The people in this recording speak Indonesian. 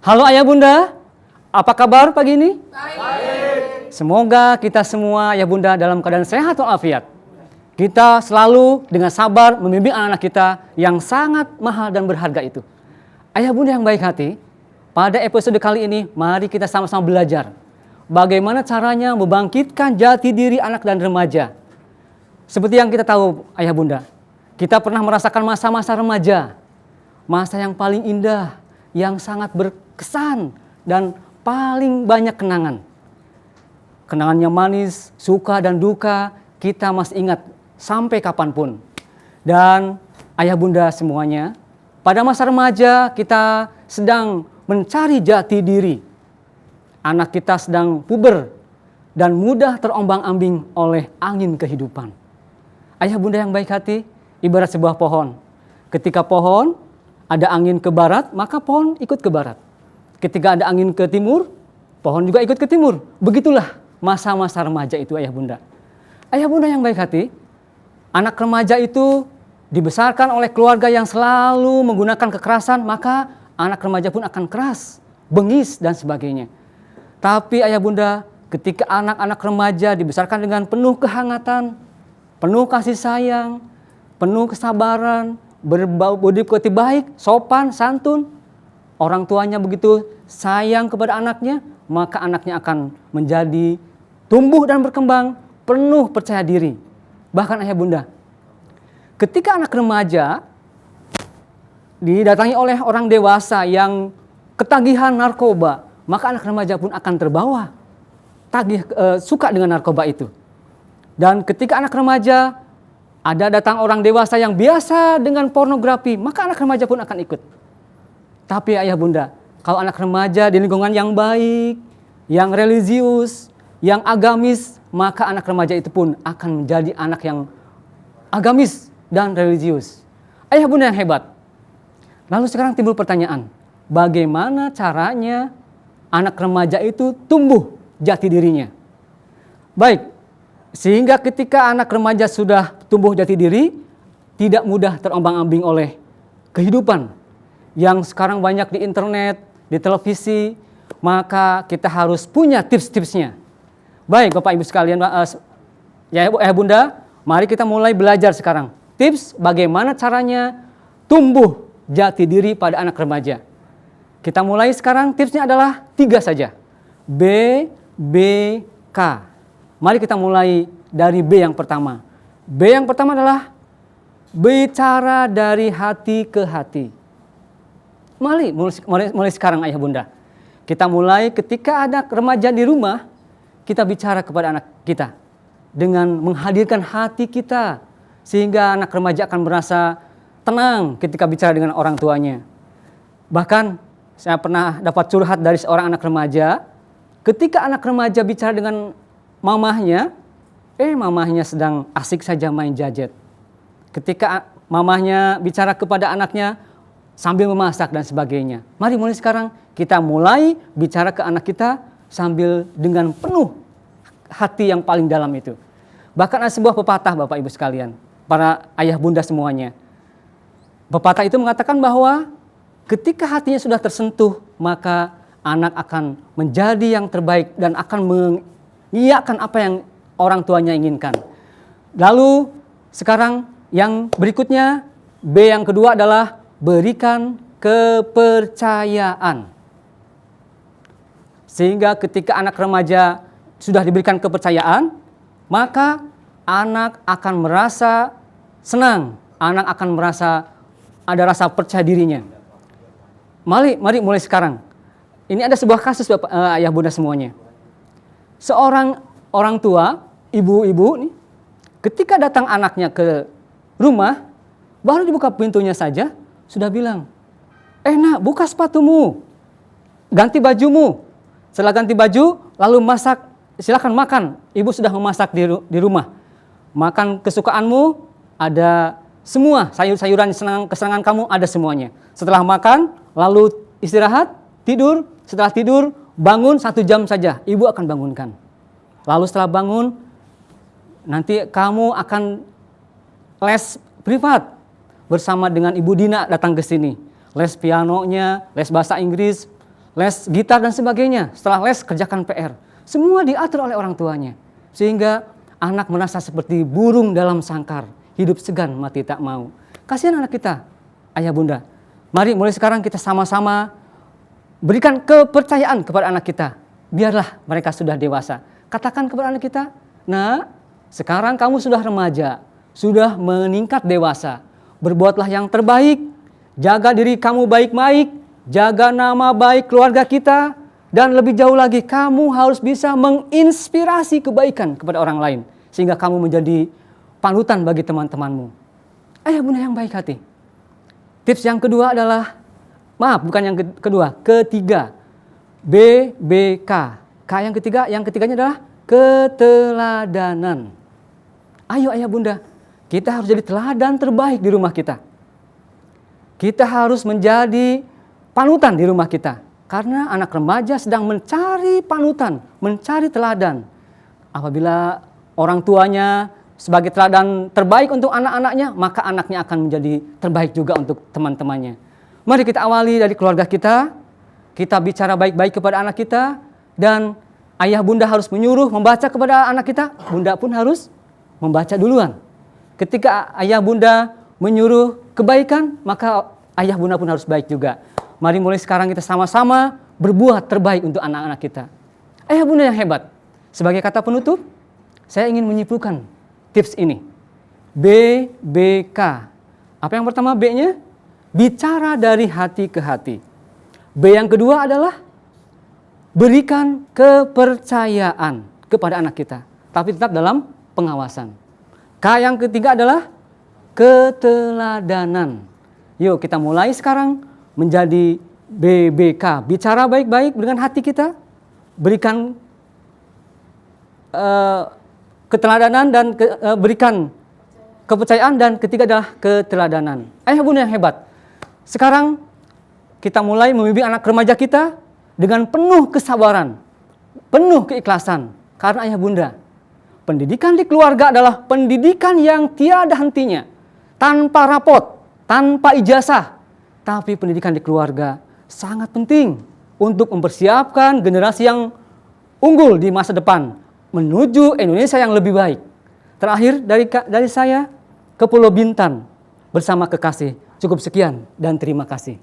Halo ayah bunda, apa kabar pagi ini? Baik. Semoga kita semua ayah bunda dalam keadaan sehat walafiat. Kita selalu dengan sabar membimbing anak-anak kita yang sangat mahal dan berharga itu. Ayah bunda yang baik hati, pada episode kali ini mari kita sama-sama belajar bagaimana caranya membangkitkan jati diri anak dan remaja. Seperti yang kita tahu ayah bunda, kita pernah merasakan masa-masa remaja, masa yang paling indah, yang sangat berkesan dan paling banyak kenangan. Kenangannya manis, suka dan duka, kita masih ingat sampai kapanpun. Dan ayah bunda semuanya, pada masa remaja kita sedang mencari jati diri. Anak kita sedang puber dan mudah terombang-ambing oleh angin kehidupan. Ayah bunda yang baik hati, ibarat sebuah pohon. Ketika pohon ada angin ke barat, maka pohon ikut ke barat. Ketika ada angin ke timur, pohon juga ikut ke timur. Begitulah masa-masa remaja itu ayah bunda. Ayah bunda yang baik hati, anak remaja itu dibesarkan oleh keluarga yang selalu menggunakan kekerasan, maka anak remaja pun akan keras, bengis dan sebagainya. Tapi ayah bunda, ketika anak-anak remaja dibesarkan dengan penuh kehangatan, penuh kasih sayang, penuh kesabaran, berbudi pekerti baik, sopan, santun, orang tuanya begitu sayang kepada anaknya, maka anaknya akan menjadi tumbuh dan berkembang penuh percaya diri. Bahkan ayah bunda, ketika anak remaja didatangi oleh orang dewasa yang ketagihan narkoba, maka anak remaja pun akan terbawa suka dengan narkoba itu. Dan ketika anak remaja ada datang orang dewasa yang biasa dengan pornografi, maka anak remaja pun akan ikut. Tapi ayah bunda, kalau anak remaja di lingkungan yang baik, yang religius, yang agamis, maka anak remaja itu pun akan menjadi anak yang agamis dan religius. Ayah bunda yang hebat. Lalu sekarang timbul pertanyaan, bagaimana caranya anak remaja itu tumbuh jati dirinya? Baik, sehingga ketika anak remaja sudah tumbuh jati diri, tidak mudah terombang-ambing oleh kehidupan yang sekarang banyak di internet, di televisi, maka kita harus punya tips-tipsnya. Baik Bapak Ibu sekalian, ya bunda, mari kita mulai belajar sekarang. Tips bagaimana caranya tumbuh jati diri pada anak remaja. Kita mulai sekarang, tipsnya adalah 3 saja. B, B, K. Mari kita mulai dari B yang pertama. B yang pertama adalah bicara dari hati ke hati. Mulai sekarang ayah bunda. Kita mulai ketika ada remaja di rumah, kita bicara kepada anak kita dengan menghadirkan hati kita, sehingga anak remaja akan merasa tenang ketika bicara dengan orang tuanya. Bahkan saya pernah dapat curhat dari seorang anak remaja, ketika anak remaja bicara dengan mamahnya, mamahnya sedang asik saja main gadget. Ketika mamahnya bicara kepada anaknya sambil memasak dan sebagainya. Mari mulai sekarang kita mulai bicara ke anak kita sambil dengan penuh hati yang paling dalam itu. Bahkan ada sebuah pepatah Bapak Ibu sekalian, para ayah bunda semuanya. Pepatah itu mengatakan bahwa ketika hatinya sudah tersentuh, maka anak akan menjadi yang terbaik dan akan mengiyakan apa yang orang tuanya inginkan. Lalu sekarang yang berikutnya, B yang kedua adalah berikan kepercayaan. Sehingga ketika anak remaja sudah diberikan kepercayaan, maka anak akan merasa senang, anak akan merasa ada rasa percaya dirinya. Mari mulai sekarang. Ini ada sebuah kasus Bapak, ayah bunda semuanya. Seorang orang tua, ibu-ibu nih, ketika datang anaknya ke rumah, baru dibuka pintunya saja, sudah bilang, nak buka sepatumu, ganti bajumu. Setelah ganti baju, lalu masak, silakan makan. Ibu sudah memasak di rumah. Makan kesukaanmu, ada semua sayur-sayuran kesenangan kamu, ada semuanya. Setelah makan, lalu istirahat, tidur. Setelah tidur, bangun 1 jam saja, ibu akan bangunkan. Lalu setelah bangun, nanti kamu akan les privat bersama dengan Ibu Dina datang ke sini. Les pianonya, les bahasa Inggris, les gitar dan sebagainya. Setelah les kerjakan PR. Semua diatur oleh orang tuanya. Sehingga anak merasa seperti burung dalam sangkar. Hidup segan mati tak mau. Kasihan anak kita, ayah bunda. Mari mulai sekarang kita sama-sama berikan kepercayaan kepada anak kita. Biarlah mereka sudah dewasa. Katakan kepada anak kita, nah sekarang kamu sudah remaja, sudah meningkat dewasa. Berbuatlah yang terbaik, jaga diri kamu baik-baik, jaga nama baik keluarga kita, dan lebih jauh lagi kamu harus bisa menginspirasi kebaikan kepada orang lain. Sehingga kamu menjadi panutan bagi teman-temanmu. Ayah bunda yang baik hati. Tips yang kedua adalah, ketiga. BBK. K yang ketiganya adalah keteladanan. Ayo ayah bunda, kita harus jadi teladan terbaik di rumah kita. Kita harus menjadi panutan di rumah kita. Karena anak remaja sedang mencari panutan, mencari teladan. Apabila orang tuanya sebagai teladan terbaik untuk anak-anaknya, maka anaknya akan menjadi terbaik juga untuk teman-temannya. Mari kita awali dari keluarga kita. Kita bicara baik-baik kepada anak kita. Dan ayah bunda harus menyuruh membaca kepada anak kita. Bunda pun harus membaca duluan. Ketika ayah bunda menyuruh kebaikan, maka ayah bunda pun harus baik juga. Mari mulai sekarang kita sama-sama berbuat terbaik untuk anak-anak kita. Ayah bunda yang hebat. Sebagai kata penutup, saya ingin menyimpulkan tips ini. BBK. Apa yang pertama B-nya? Bicara dari hati ke hati. B yang kedua adalah berikan kepercayaan kepada anak kita. Tapi tetap dalam pengawasan. K yang ketiga adalah keteladanan. Yuk kita mulai sekarang menjadi BBK. Bicara baik-baik dengan hati kita. Berikan keteladanan dan berikan kepercayaan, dan ketiga adalah keteladanan. Ayah bunda yang hebat. Sekarang kita mulai membimbing anak remaja kita dengan penuh kesabaran, penuh keikhlasan. Karena ayah bunda, pendidikan di keluarga adalah pendidikan yang tiada hentinya. Tanpa rapot, tanpa ijazah. Tapi pendidikan di keluarga sangat penting untuk mempersiapkan generasi yang unggul di masa depan menuju Indonesia yang lebih baik. Terakhir dari saya ke Pulau Bintan bersama kekasih. Cukup sekian dan terima kasih.